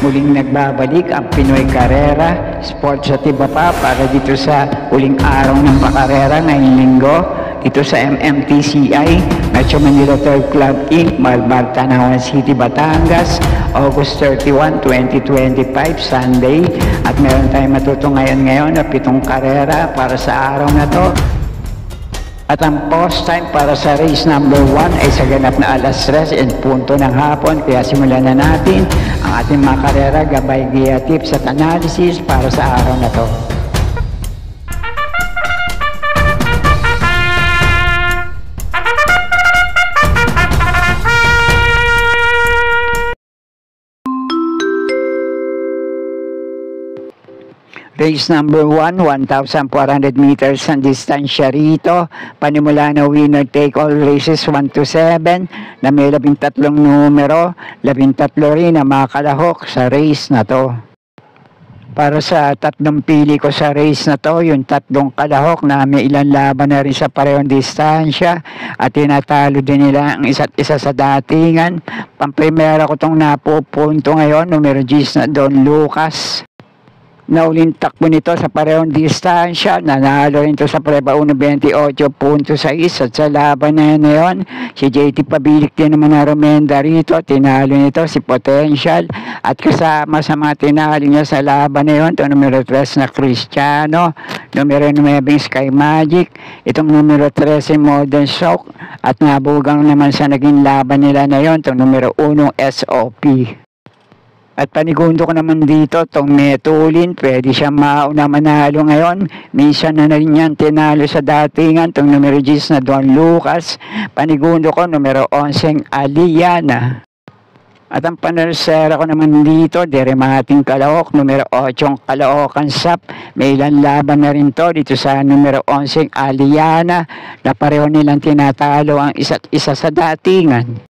Muling nagbabalik ang Pinoy Karera Sports sa Tibapa para dito sa huling araw ng pakarera ngayong linggo dito sa MMTCI Metro Manila Turf Club Inc. Malbar, Tanawan City, Batangas, August 31, 2025, Sunday. At meron tayong matuto ngayon na 7 karera para sa araw na to. At ang post time para sa race number 1 ay sa ganap na alas 3:00 ng hapon. Kaya simulan na natin ang ating mga karera, gabay, giya, tips at analysis para sa araw na to. Race number 1, 1,400 meters ang distansya rito. Panimula na winner take all races 1 to 7 na may 13 numero, 13 rin ang mga kalahok sa race na to. Para sa tatlong pili ko sa race na to, yung 3 kalahok na may ilang laban na rin sa parehong distansya at tinatalo din nila ang isa't isa sa datingan. Pamprimera ko itong napupunto ngayon, numero 10 na Don Lucas. Nauling takbo nito sa parehong distansya, nanalo rin ito sa preba 1.28.6 at sa laban na yun, si JT Pabilik din naman na rumenda rito, tinalo nito si Potential at kasama sa mga tinalo niya sa laban na yun, ito numero 3 na Cristiano, numero 9 Sky Magic, itong numero 13 Modern Shock at nabugang naman sa naging laban nila na yun, itong numero 1 SOP. At panigundo ko naman dito, itong Metulin, pwede siya mauna manalo ngayon. Minsan na rin yan tinalo sa datingan, itong numero 10 na Don Lucas. Panigundo ko, numero 11 Aliana. At ang panersera ko naman dito, Deremating Kalahok, numero 8 Caloocan Sap. May ilang laban na rin to dito sa numero 11 Aliana, na pareho nilang tinatalo ang isa't isa sa datingan.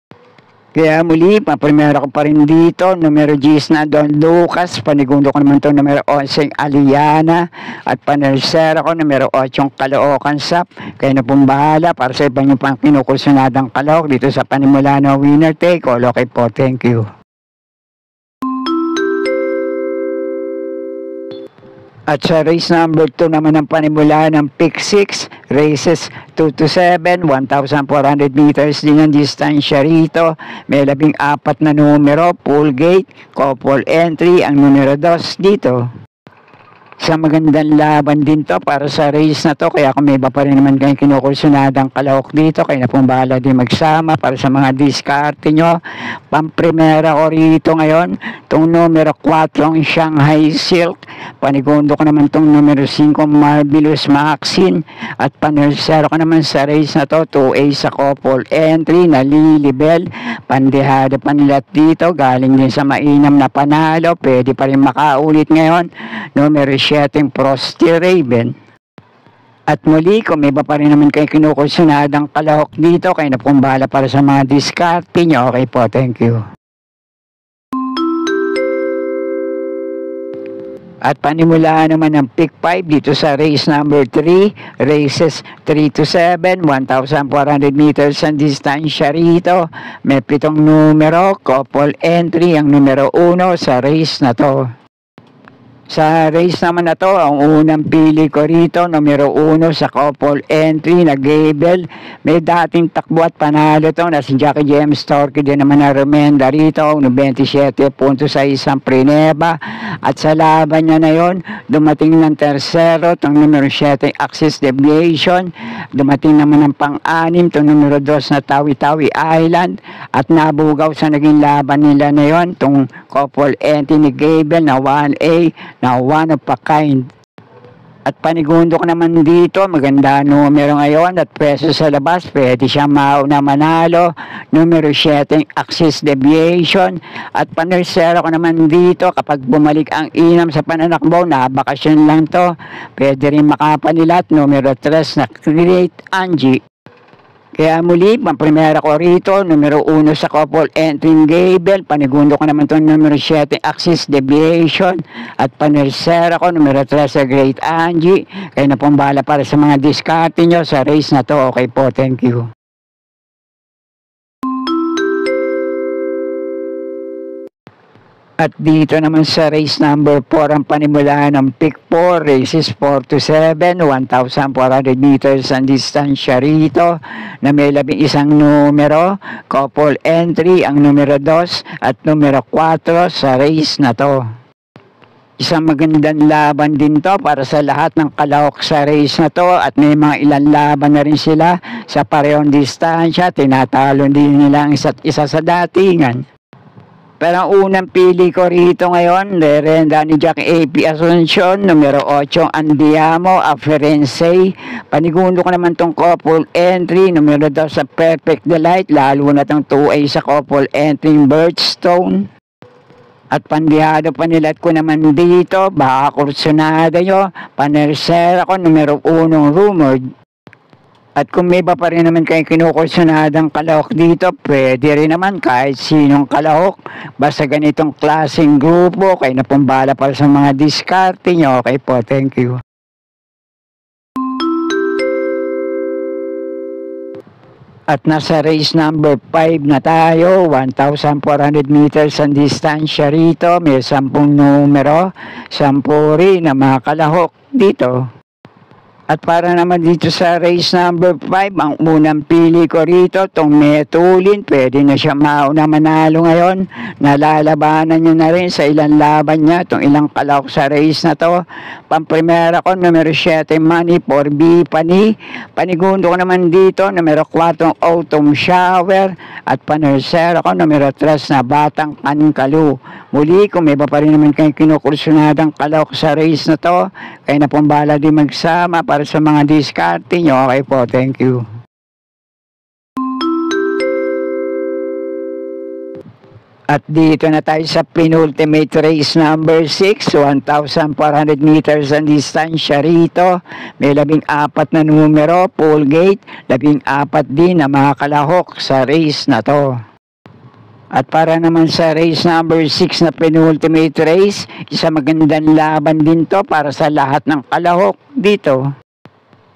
Kaya muli, paprimera ko pa rin dito, numero 10 na Don Lucas, panigundo ko naman ito numero 11 Aliana, at panersera ko numero 8 Caloocan Sap. Kaya na pong bahala para sa iba nyo pang kinukursunadang kalahok dito sa panimula na winner take all. Okay po, thank you. At sa race number 2 naman ang panimula ng pick 6, races 2 to 7, 1,400 meters din ang distansya rito. May 14 na numero, pool gate, couple entry, ang numero 2 dito. Sa magandang laban din to para sa race na to, kaya kung may iba pa rin naman kayong kinukursunadang kalahok dito, kaya na pong bahala din magsama para sa mga diskarte nyo. Pamprimera ko rito ngayon, itong numero 4 ang Shanghai Silk, panigundo ko naman itong numero 5 Marvelous Maxine, at panersero ko naman sa race na to, 2A sa couple entry na Lilibel. Pandehada pa nila dito, galing din sa mainam na panalo, pwede pa rin makaulit ngayon, numero 7 Frosty Raven. At muli, kung may iba pa rin naman kayo kinukursunadang kalahok dito, kayo na pong bahala para sa mga diskarte nyo. Okay po, thank you. At panimulaan naman ng pick 5 dito sa race number 3, races 3 to 7, 1,400 meters ang distansya rito. May 7 numero, couple entry, ang numero 1 sa race na to. Sa race naman na to, ang unang pili ko rito, numero 1 sa couple entry na Gable. May dating takbo at panalo to na si Jackie James Torque din naman na rumenda rito, 27 puntos sa isang prineba. At sa laban niya na yon, dumating ng tersero, itong numero 7 Axis Deviation. Dumating naman ng pang-anim, itong numero 2 na Tawi-Tawi Island. At nabugaw sa naging laban nila na yon, itong couple entry ni Gable na 1A, na one of a kind. At panigundo ko naman dito, maganda numero ngayon at preso sa labas, pwede siya mauna manalo, numero 7 Axis Deviation. At panersero ko naman dito, kapag bumalik ang inam sa pananakbo, na bakasyon lang to, pwede rin makapanilat, numero 3 na Great Angie. Kaya muli, pamprimera ko rito, numero 1 sa couple entry Gable, panigundo ko naman itong numero 7 Axis Deviation, at panersera ko, numero 3 sa Great Angie. Kaya na pong bahala para sa mga diskarte nyo sa race na to. Okay po, thank you. At dito naman sa race number 4 ang panimula ng pick 4, races 4 to 7, 1,400 meters ang distansya rito na may 11 numero, couple entry ang numero 2 at numero 4 sa race na to. Isang magandang laban din to para sa lahat ng kalahok sa race na to at may mga ilang laban na rin sila sa parehong distansya, tinatalo din nila ang isa't isa sa datingan. Pero ang unang pili ko rito ngayon, lerenda ni Jack A.P. Asuncion, numero 8, Andiamo, Aferense. Panigundo ko naman tong couple entry, numero 2 sa Perfect Delight, lalo na tong 2A sa couple entry, Birthstone. At pandihado panilat ko naman dito, baka kursunada nyo, panersera ko, numero 1, Rumored. At kung may iba pa rin naman kayong kinukursunadang kalahok dito, pwede rin naman kahit sinong kalahok. Basta ganitong klaseng grupo, kayo na pong bahala para sa mga diskarte nyo. Okay po, thank you. At nasa race number 5 na tayo, 1,400 meters ang distansya rito. May 10 numero, 10 rin na mga kalahok dito. At para naman dito sa race number 5, ang unang pili ko rito, itong Metulin, pwede na siya mauna manalo ngayon. Nalalabanan nyo na rin sa ilang laban niya, itong ilang kalahok sa race na to. Pamprimera ko, numero 7, Money, 4B, Panigundo ko naman dito, numero 4, Autumn Shower. At panersera ko, numero 3 na Batang Kankalu. Muli, kung may iba pa rin naman kayong kinukursunadang kalahok sa race na to, kayo na pong bahala din magsama para sa mga diskarte nyo. Okay po, thank you. At dito na tayo sa penultimate race number 6, 1,400 meters ang distansya rito. May 14 na numero, full gate, 14 din na mga kalahok sa race na to. At para naman sa race number 6 na penultimate race, isa magandang laban din to para sa lahat ng kalahok dito.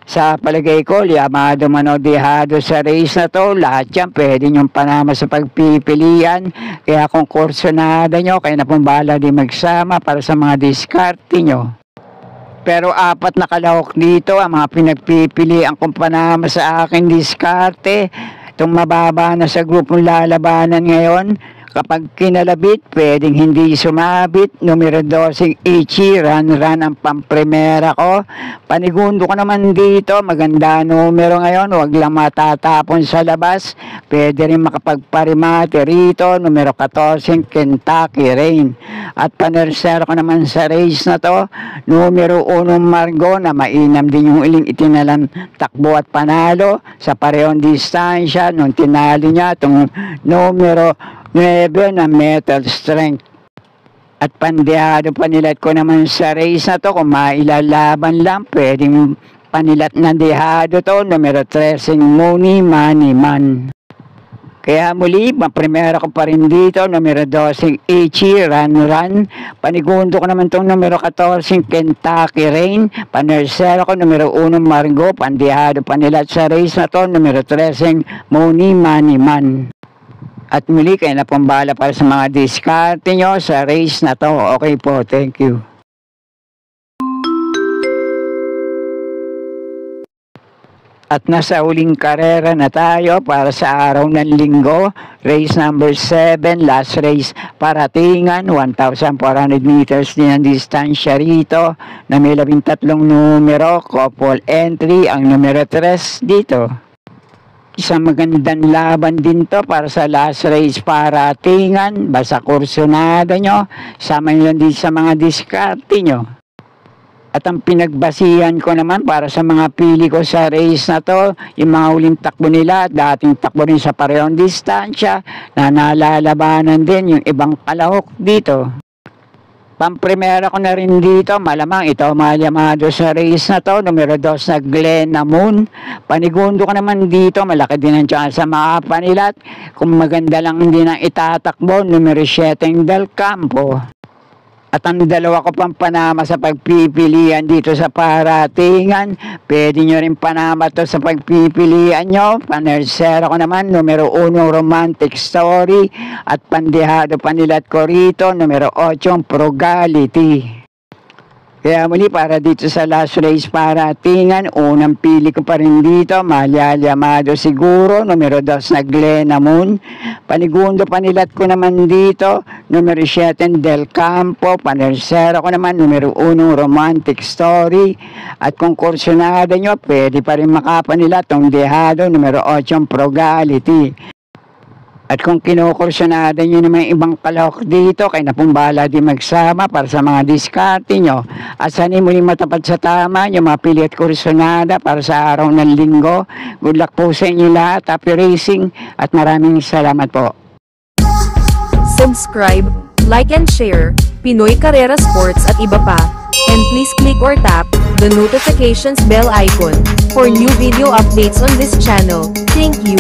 Sa palagay ko, Llamado Mano Dejado sa race na to, lahat yan pwede nyong panama sa pagpipilian. Kaya kung kursonada nyo, kayo na pong bahala din magsama para sa mga diskarte nyo. Pero 4 na kalahok dito, ang mga pinagpipilian kong panama sa akin diskarte. Itong mababa na sa grupong lalabanan ngayon, kapag kinalabit, pwedeng hindi sumabit. Numero 12, Ichi, run ang pamprimera ko. Panigundo ko naman dito, maganda numero ngayon, huwag lang matatapon sa labas. Pwede rin makapagparimate rito, numero 14, Kentucky Rain. At panersero ko naman sa race na to, numero 1, Margo, na mainam din yung iling itinalang takbo at panalo sa parehong distansya. Nung tinali niya, itong numero 9 na Metal Strength. At pandehado panilat ko naman sa race na to, kung mailalaban lang, pwedeng panilat na dehado to, numero 13, Money, Man. Kaya muli, primera ko pa rin dito, numero 12, Ichi, Run. Panigundo ko naman itong numero 14, Kentucky Rain. Panersero ko, numero 1, Margo. Pandehado panilat sa race na to, numero 13, Money, Man. At muli, kayo na pong bahala para sa mga diskarte nyo sa race na to. Okay po, thank you. At nasa uling karera na tayo para sa araw ng linggo. Race number 7, last race, Paratingan, 1,400 meters din ang distansya rito na may 13 numero, couple entry, ang numero 3 dito. Isang magandang laban din to para sa last race Paratingan. Basta kursonada nyo, sama nyo din sa mga diskarte nyo. At ang pinagbasihan ko naman para sa mga pili ko sa race na to, yung mga uling takbo nila, dating takbo rin sa parehong distansya, na nalalabanan din yung ibang kalahok dito. Pamprimera ko na rin dito, malamang ito Llamado sa race na to, numero 2 na Glenna Moon. Panigundo ko naman dito, malaki din ang chance sa makapanilat. Kung maganda lang din ang itatakbo, numero 7 Del Campo. At ang dalawa ko pang panama sa pagpipilian dito sa paratingan, pwede nyo rin panama to sa pagpipilian nyo. Panersera ko naman, numero 1, romantic story. At pandehado panilat ko rito, numero 8, frugality. Kaya muli para dito sa last race paratingan, unang pili ko pa rin dito, Malyalyamado siguro, numero 2 na Glenna Moon. Panigundo panilat ko naman dito, numero 7 Del Campo. Panersera ko naman, numero 1 romantic story. At kung kursunada nyo, pwede pa rin makapanilat tong dehado, numero 8 frugality. At kung kinukursunada nyo naman ibang kalahok dito, kaya na pong bahala din magsama para sa mga diskarte nyo. At sana'y muling matapat sa tama, yung mga pili at kursunada para sa araw ng linggo. Good luck po sa inyo lahat. Happy racing at maraming salamat po. Subscribe, like and share, Pinoy Carrera Sports at iba pa. And please click or tap the notifications bell icon for new video updates on this channel. Thank you.